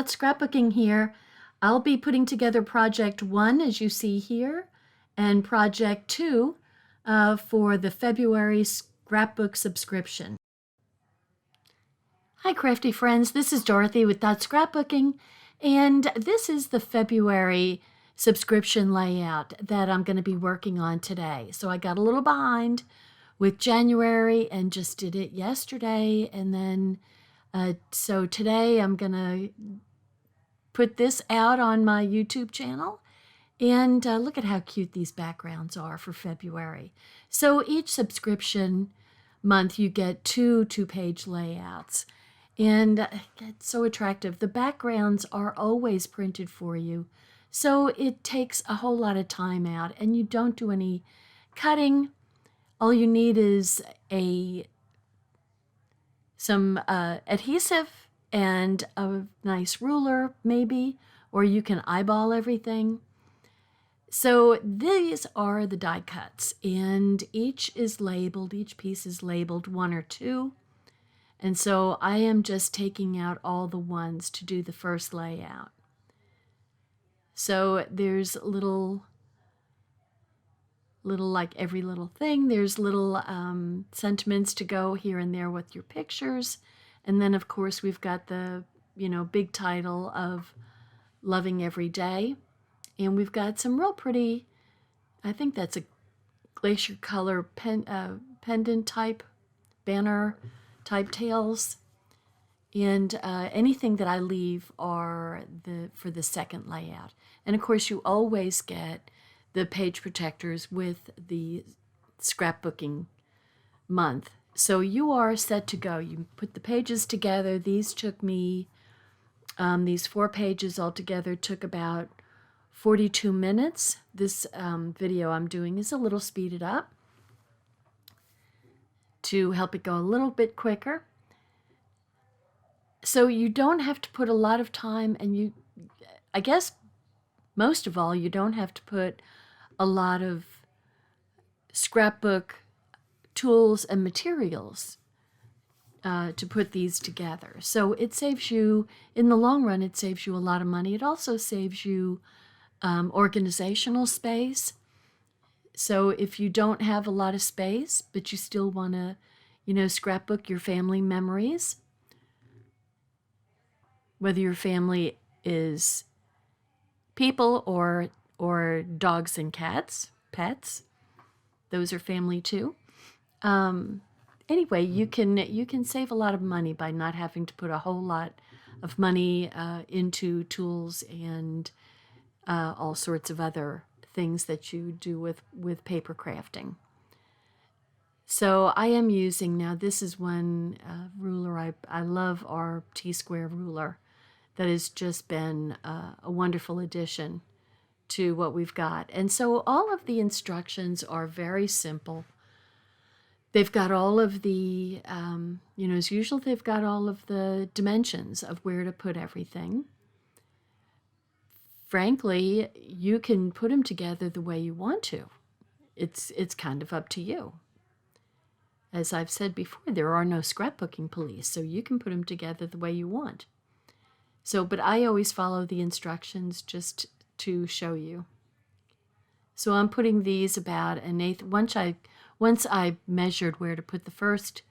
Scrapbooking here. I'll be putting together project 1 as you see here and project 2 for the February scrapbook subscription. Hi crafty friends, this is Dorothy with Scrapbooking, and this is the February subscription layout that I'm going to be working on today. So I got a little behind with January and just did it yesterday, and then so today I'm going to put this out on my YouTube channel. And look at how cute these backgrounds are for February. So each subscription month you get two two-page layouts. And it's so attractive. The backgrounds are always printed for you. So it takes a whole lot of time out and you don't do any cutting. All you need is some adhesive and a nice ruler maybe, or you can eyeball everything. So these are the die cuts, and each piece is labeled 1 or 2. And so I am just taking out all the ones to do the first layout. So there's little like every little thing. There's little sentiments to go here and there with your pictures. And then of course we've got the, big title of Loving Every Day. And we've got some real pretty, I think that's a glacier color pendant type, banner type tails. And anything that I leave are for the second layout. And of course you always get the page protectors with the scrapbooking month. So you are set to go. You put the pages together. These took me, these 4 pages altogether took about 42 minutes. This video I'm doing is a little speeded up to help it go a little bit quicker. So you don't have to put a lot of time, and I guess most of all, you don't have to put a lot of scrapbook tools and materials to put these together. So it saves you, in the long run, it saves you a lot of money. It also saves you organizational space. So if you don't have a lot of space, but you still want to, scrapbook your family memories, whether your family is people or dogs and cats, pets, those are family too. Anyway, you can save a lot of money by not having to put a whole lot of money into tools and all sorts of other things that you do with paper crafting. So I am using, now this is one ruler, I love our T-square ruler. That has just been a wonderful addition to what we've got. And so all of the instructions are very simple. They've got all of the, as usual, they've got all of the dimensions of where to put everything. Frankly, you can put them together the way you want to. It's kind of up to you. As I've said before, there are no scrapbooking police, so you can put them together the way you want. So, but I always follow the instructions just to show you. So I'm putting these about 1/8. Once I measured where to put the first,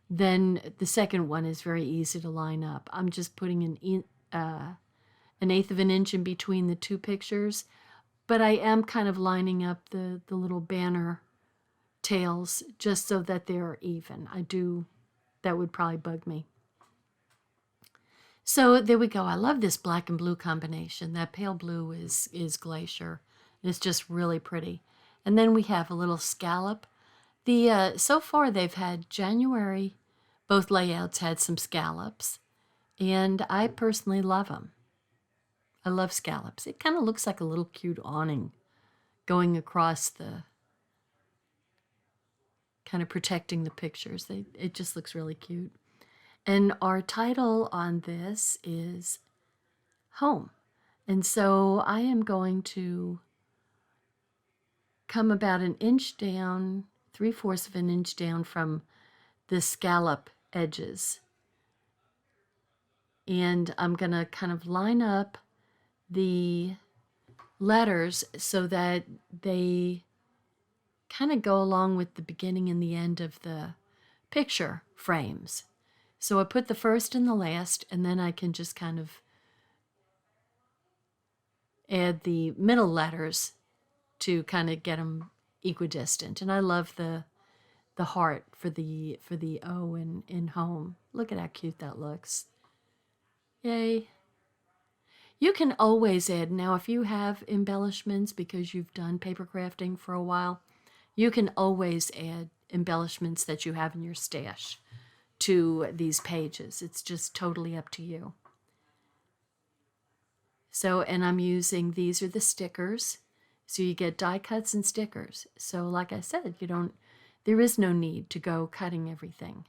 then the second one is very easy to line up. I'm just putting an 1/8 of an inch in between the 2 pictures, but I am kind of lining up the little banner tails just so that they're even. That would probably bug me. So there we go. I love this black and blue combination. That pale blue is glacier. It's just really pretty. And then we have a little scallop. So far they've had January, both layouts had some scallops, and I personally love them. I love scallops. It kind of looks like a little cute awning going across kind of protecting the pictures. It just looks really cute. And our title on this is Home. And so I am going to come about 1 inch down, 3/4 of an inch down from the scallop edges. And I'm going to kind of line up the letters so that they kind of go along with the beginning and the end of the picture frames. So I put the first and the last, and then I can just kind of add the middle letters to kind of get them equidistant. And I love the heart for the O in home. Look at how cute that looks. Yay. You can always add, now if you have embellishments because you've done paper crafting for a while, you can always add embellishments that you have in your stash to these pages. It's just totally up to you. So, and I'm using, these are the stickers. So you get die cuts and stickers. So like I said, there is no need to go cutting everything.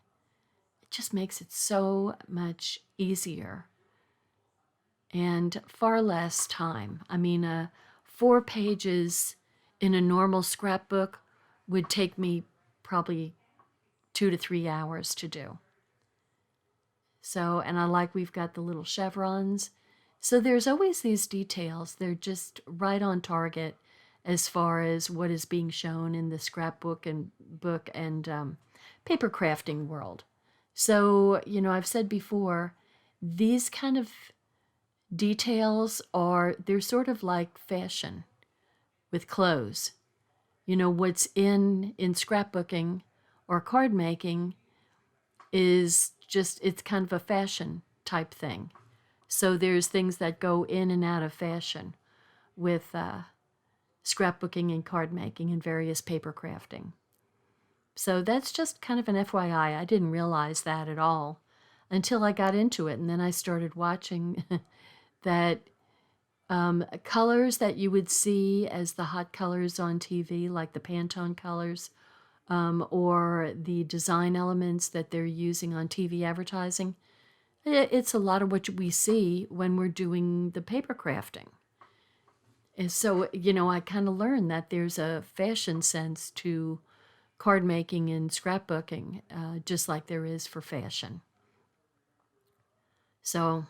It just makes it so much easier and far less time. I mean, 4 pages in a normal scrapbook would take me probably 2 to 3 hours to do. So, and I like we've got the little chevrons. So there's always these details. They're just right on target as far as what is being shown in the scrapbook and book and paper crafting world. So, I've said before, these kind of details they're sort of like fashion with clothes. What's in scrapbooking or card making is just, it's kind of a fashion type thing. So there's things that go in and out of fashion with scrapbooking and card making and various paper crafting. So that's just kind of an FYI. I didn't realize that at all until I got into it. And then I started watching that colors that you would see as the hot colors on TV, like the Pantone colors, or the design elements that they're using on TV advertising. It's a lot of what we see when we're doing the paper crafting. And so, I kind of learned that there's a fashion sense to card making and scrapbooking, just like there is for fashion. So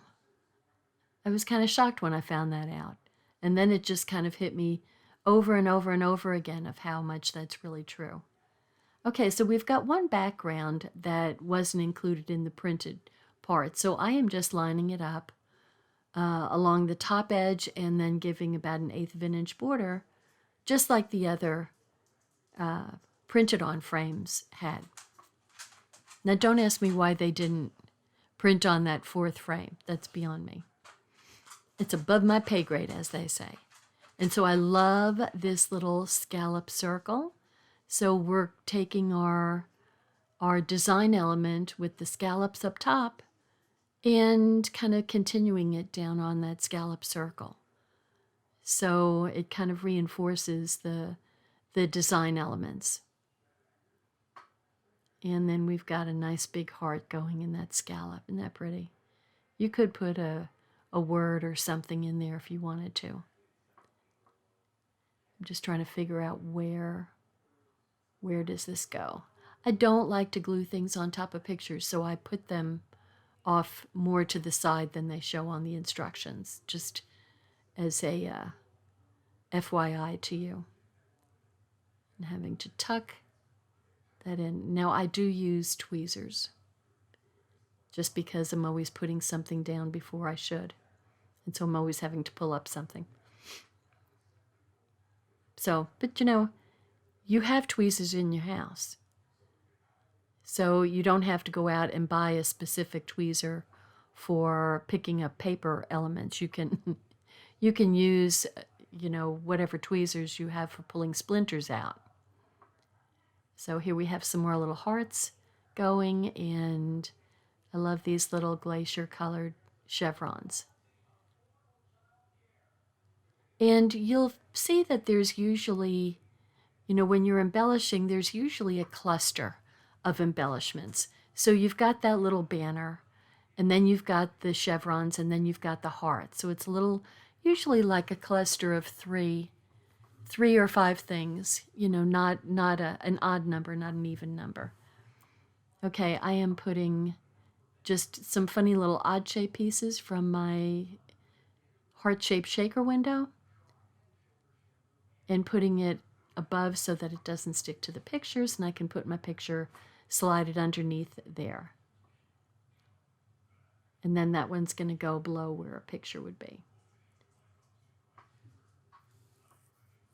I was kind of shocked when I found that out. And then it just kind of hit me over and over and over again of how much that's really true. Okay, so we've got one background that wasn't included in the printed part. So I am just lining it up along the top edge and then giving about 1/8 of an inch border, just like the other printed on frames had. Now don't ask me why they didn't print on that 4th frame. That's beyond me. It's above my pay grade, as they say. And so I love this little scallop circle. So we're taking our design element with the scallops up top and kind of continuing it down on that scallop circle. So it kind of reinforces the design elements. And then we've got a nice big heart going in that scallop. Isn't that pretty? You could put a word or something in there if you wanted to. I'm just trying to figure out where does this go. I don't like to glue things on top of pictures, so I put them off more to the side than they show on the instructions, just as a FYI to you. And having to tuck that in. Now I do use tweezers, just because I'm always putting something down before I should. And so I'm always having to pull up something. So, but you have tweezers in your house. So you don't have to go out and buy a specific tweezer for picking up paper elements. You can use, whatever tweezers you have for pulling splinters out. So here we have some more little hearts going, and I love these little glacier colored chevrons. And you'll see that there's usually, when you're embellishing, there's usually a cluster of embellishments. So you've got that little banner, and then you've got the chevrons, and then you've got the heart. So it's usually like a cluster of three or 5 things, not an odd number, not an even number. Okay, I am putting just some funny little odd-shaped pieces from my heart-shaped shaker window and putting it above so that it doesn't stick to the pictures, and I can put my picture, slide it underneath there. And then that one's going to go below where a picture would be.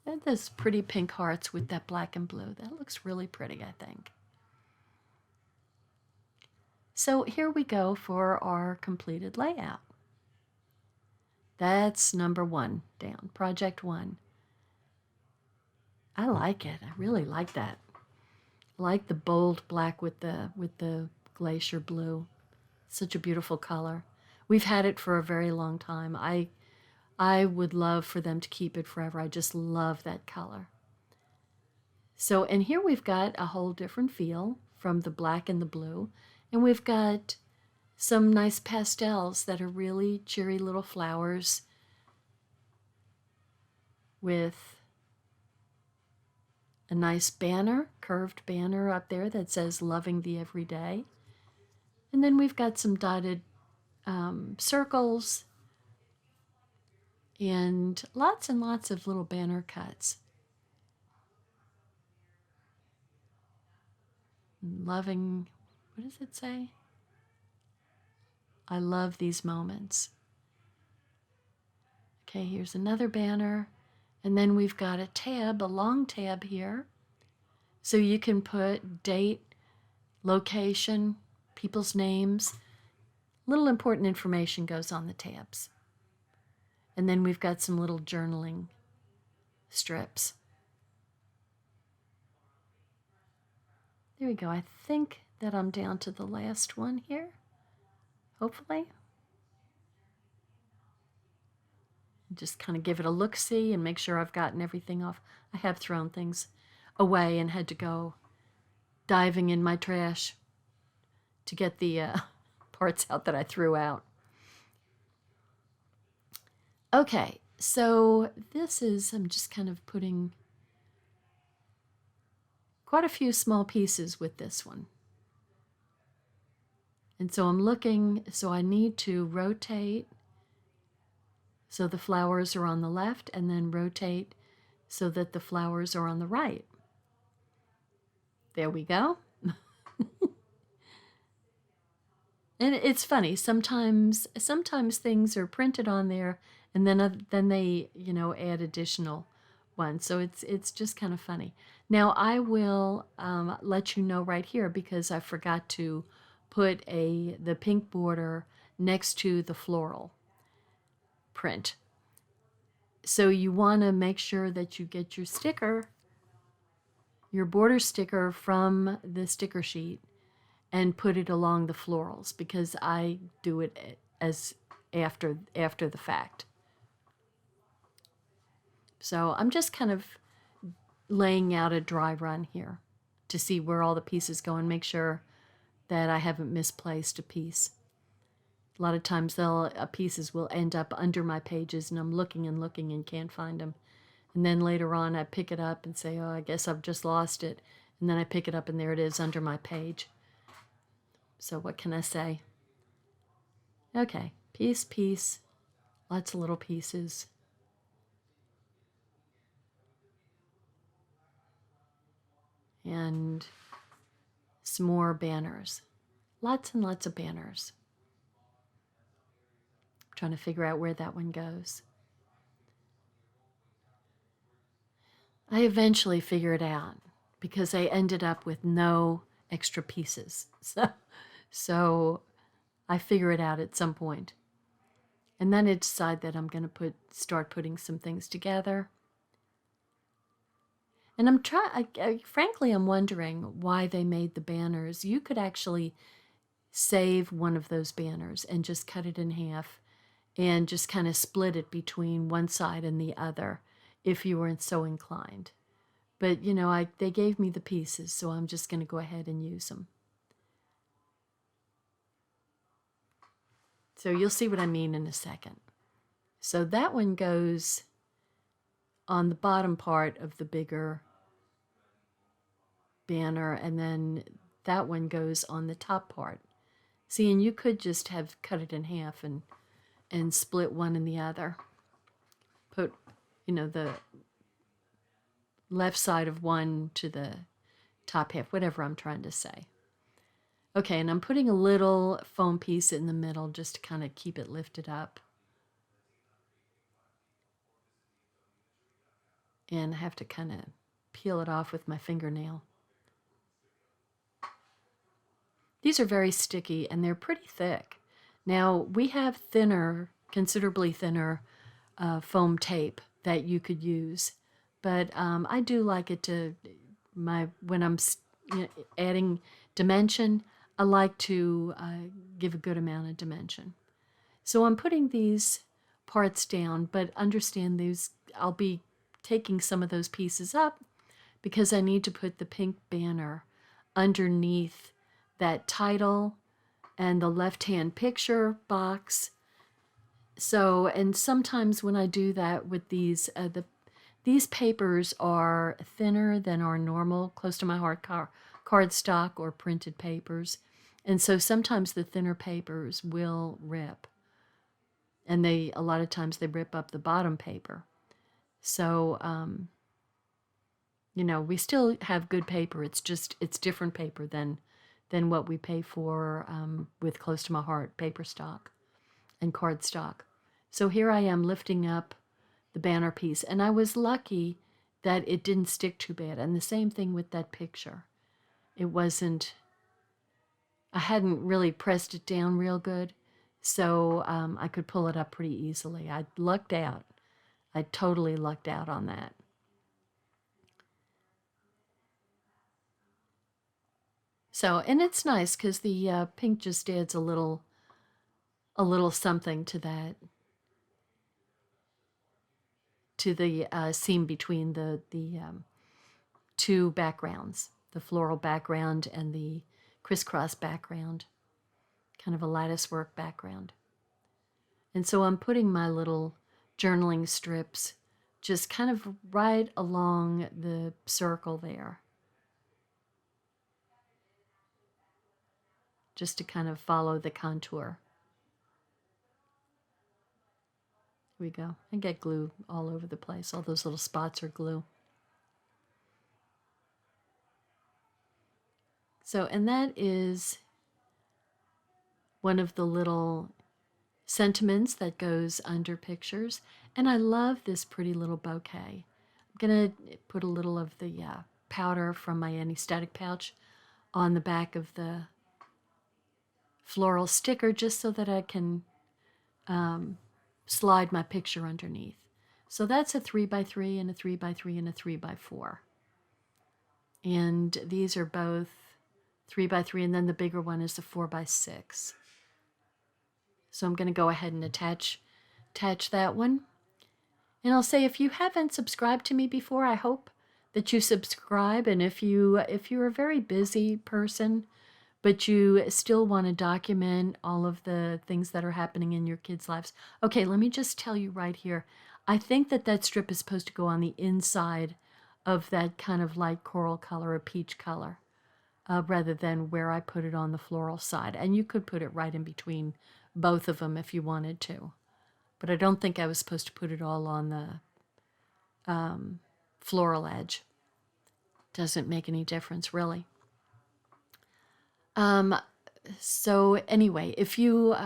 And those pretty pink hearts with that black and blue. That looks really pretty, I think. So here we go for our completed layout. That's number 1 down, project 1. I like it. I really like that. I like the bold black with the glacier blue. Such a beautiful color. We've had it for a very long time. I would love for them to keep it forever. I just love that color. So, and here we've got a whole different feel from the black and the blue. And we've got some nice pastels that are really cheery little flowers with a nice banner, curved banner up there that says loving the everyday. And then we've got some dotted circles and lots of little banner cuts. Loving, what does it say? I love these moments. Okay, here's another banner. And then we've got a tab, a long tab here. So you can put date, location, people's names. Little important information goes on the tabs. And then we've got some little journaling strips. There we go. I think that I'm down to the last one here, hopefully. Just kind of give it a look-see and make sure I've gotten everything off. I have thrown things away and had to go diving in my trash to get the parts out that I threw out. Okay, so this is, I'm just kind of putting quite a few small pieces with this one. And so I'm looking, so I need to rotate so the flowers are on the left, and then rotate so that the flowers are on the right. There we go. And it's funny, sometimes things are printed on there, and then they, you know, add additional ones. So it's just kind of funny. Now I will let you know right here, because I forgot to put the pink border next to the floral print. So you want to make sure that you get your sticker, your border sticker from the sticker sheet, and put it along the florals, because I do it as after the fact. So I'm just kind of laying out a dry run here to see where all the pieces go and make sure that I haven't misplaced a piece. A lot of times pieces will end up under my pages, and I'm looking and can't find them. And then later on I pick it up and say, oh, I guess I've just lost it. And then I pick it up and there it is under my page. So what can I say? Okay, piece, lots of little pieces. And some more banners. Lots and lots of banners. I'm trying to figure out where that one goes. I eventually figure it out, because I ended up with no extra pieces. So I figure it out at some point. And then I decide that I'm going to start putting some things together. And frankly, I'm wondering why they made the banners. You could actually save one of those banners and just cut it in half and just kind of split it between one side and the other if you weren't so inclined. But, you know, they gave me the pieces, so I'm just going to go ahead and use them. So you'll see what I mean in a second. So that one goes on the bottom part of the bigger banner, and then that one goes on the top part. See, and you could just have cut it in half and split one and the other. Put, the left side of one to the top half, whatever I'm trying to say. Okay, and I'm putting a little foam piece in the middle just to kind of keep it lifted up. And I have to kind of peel it off with my fingernail. These are very sticky and they're pretty thick. Now, we have thinner, considerably thinner foam tape that you could use, but I do like it to, when I'm adding dimension, I like to give a good amount of dimension. So I'm putting these parts down, but understand these, I'll be taking some of those pieces up because I need to put the pink banner underneath that title and the left-hand picture box. So, and sometimes when I do that with these, these papers are thinner than our normal close to my heart cardstock or printed papers. And so sometimes the thinner papers will rip. And a lot of times they rip up the bottom paper. So, we still have good paper. It's different paper than what we pay for with close to my heart paper stock and cardstock. So here I am lifting up the banner piece, and I was lucky that it didn't stick too bad. And the same thing with that picture. I hadn't really pressed it down real good, so I could pull it up pretty easily. I lucked out. I totally lucked out on that. So, and it's nice because the pink just adds a little something to that, to the seam between the two backgrounds, the floral background and the crisscross background, kind of a lattice work background. And so I'm putting my little journaling strips just kind of right along the circle there, just to kind of follow the contour. Here we go. I get glue all over the place. All those little spots are glue. So, and that is one of the little sentiments that goes under pictures. And I love this pretty little bouquet. I'm going to put a little of the powder from my anti-static pouch on the back of the floral sticker just so that I can slide my picture underneath. So that's a 3x3 and a 3x3 and a 3x4. And these are both 3x3, and then the bigger one is a 4x6. So I'm going to go ahead and attach that one. And I'll say, if you haven't subscribed to me before, I hope that you subscribe. And if you're a very busy person, but you still want to document all of the things that are happening in your kids' lives. Okay, let me just tell you right here. I think that strip is supposed to go on the inside of that kind of light coral color or peach color, rather than where I put it on the floral side. And you could put it right in between both of them if you wanted to. But I don't think I was supposed to put it all on the floral edge. Doesn't make any difference, really. So anyway, if you're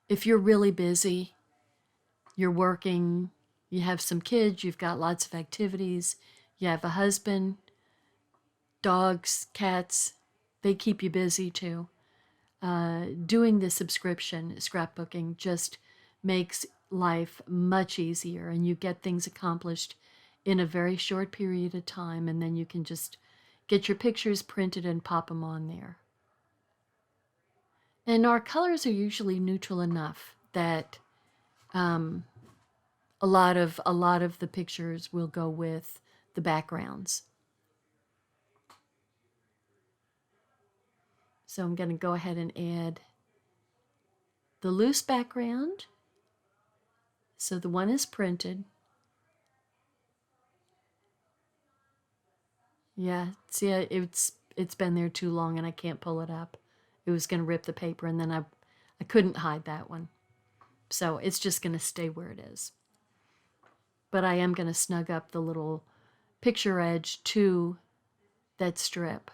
really busy, you're working, you have some kids, you've got lots of activities, you have a husband, dogs, cats, they keep you busy too. Doing the subscription scrapbooking just makes life much easier, and you get things accomplished in a very short period of time, and then you can just get your pictures printed and pop them on there. And our colors are usually neutral enough that a lot of the pictures will go with the backgrounds. So I'm going to go ahead and add the loose background. So the one is printed. Yeah, see, it's been there too long and I can't pull it up. it was going to rip the paper, and then I couldn't hide that one. So it's just going to stay where it is. But I am going to snug up the little picture edge to that strip.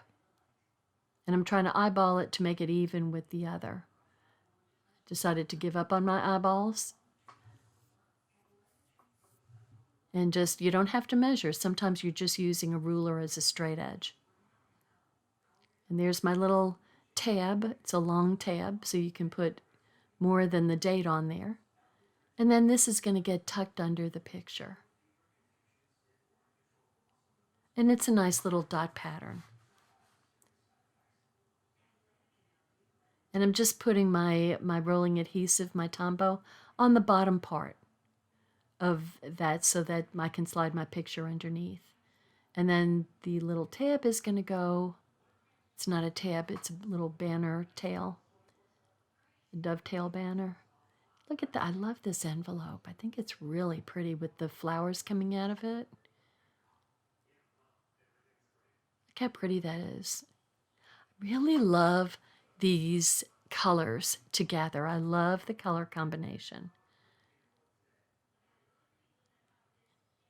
And I'm trying to eyeball it to make it even with the other. Decided to give up on my eyeballs. And just, you don't have to measure. Sometimes you're just using a ruler as a straight edge. And there's my little tab. It's a long tab, so you can put more than the date on there. And then this is going to get tucked under the picture. And it's a nice little dot pattern. And I'm just putting my rolling adhesive, my Tombow, on the bottom part of that so that I can slide my picture underneath. And then the little tab is going to go, it's not a tab, it's a little banner tail, a dovetail banner. Look at that, I love this envelope. I think it's really pretty with the flowers coming out of it. Look how pretty that is. I really love these colors together. I love the color combination.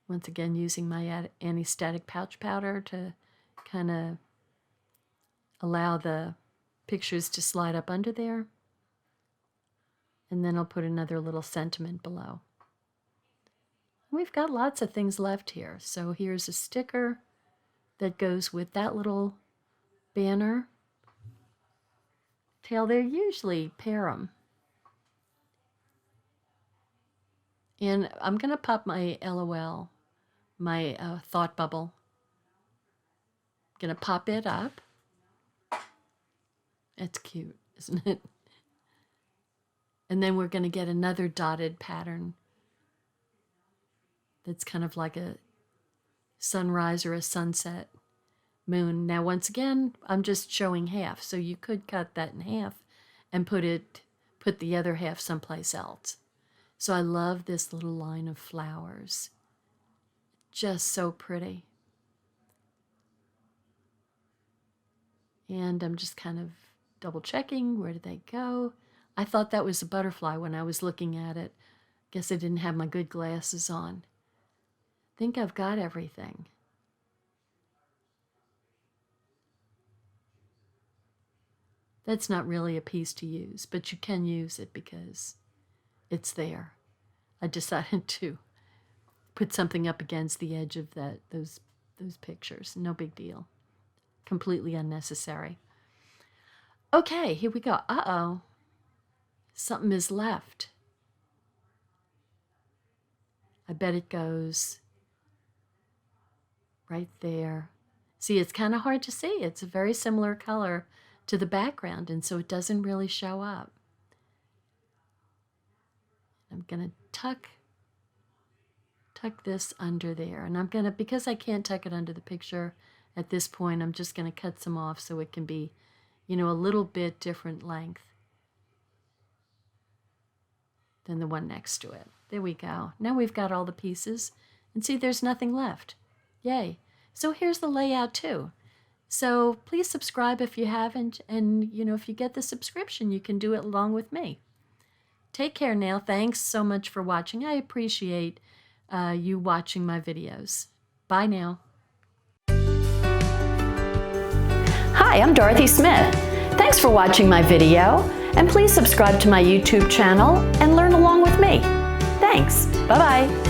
Once again, using my anti-static pouch powder to kind of allow the pictures to slide up under there. And then I'll put another little sentiment below. We've got lots of things left here. So here's a sticker that goes with that little banner. Tail, they usually pair them. And I'm going to pop my LOL, my thought bubble. I'm going to pop it up. It's cute, isn't it? And then we're going to get another dotted pattern that's kind of like a sunrise or a sunset moon. Now, once again, I'm just showing half, so you could cut that in half and put the other half someplace else. So I love this little line of flowers. Just so pretty. And I'm just kind of double checking, where did they go? I thought that was a butterfly when I was looking at it. Guess I didn't have my good glasses on. I think I've got everything. That's not really a piece to use, but you can use it because it's there. I decided to put something up against the edge of those pictures. No big deal. Completely unnecessary. Okay, here we go. Uh-oh. Something is left. I bet it goes right there. See, it's kind of hard to see. It's a very similar color to the background, and so it doesn't really show up. I'm going to tuck this under there, and I'm going to, because I can't tuck it under the picture at this point, I'm just going to cut some off so it can be, a little bit different length than the one next to it. There we go. Now we've got all the pieces, and see, there's nothing left. Yay. So here's the layout too. So please subscribe if you haven't, and if you get the subscription, you can do it along with me. Take care now. Thanks so much for watching. I appreciate you watching my videos. Bye now. Hi, I'm Dorothy Smith. Thanks for watching my video, and please subscribe to my YouTube channel and learn along with me. Thanks. Bye-bye.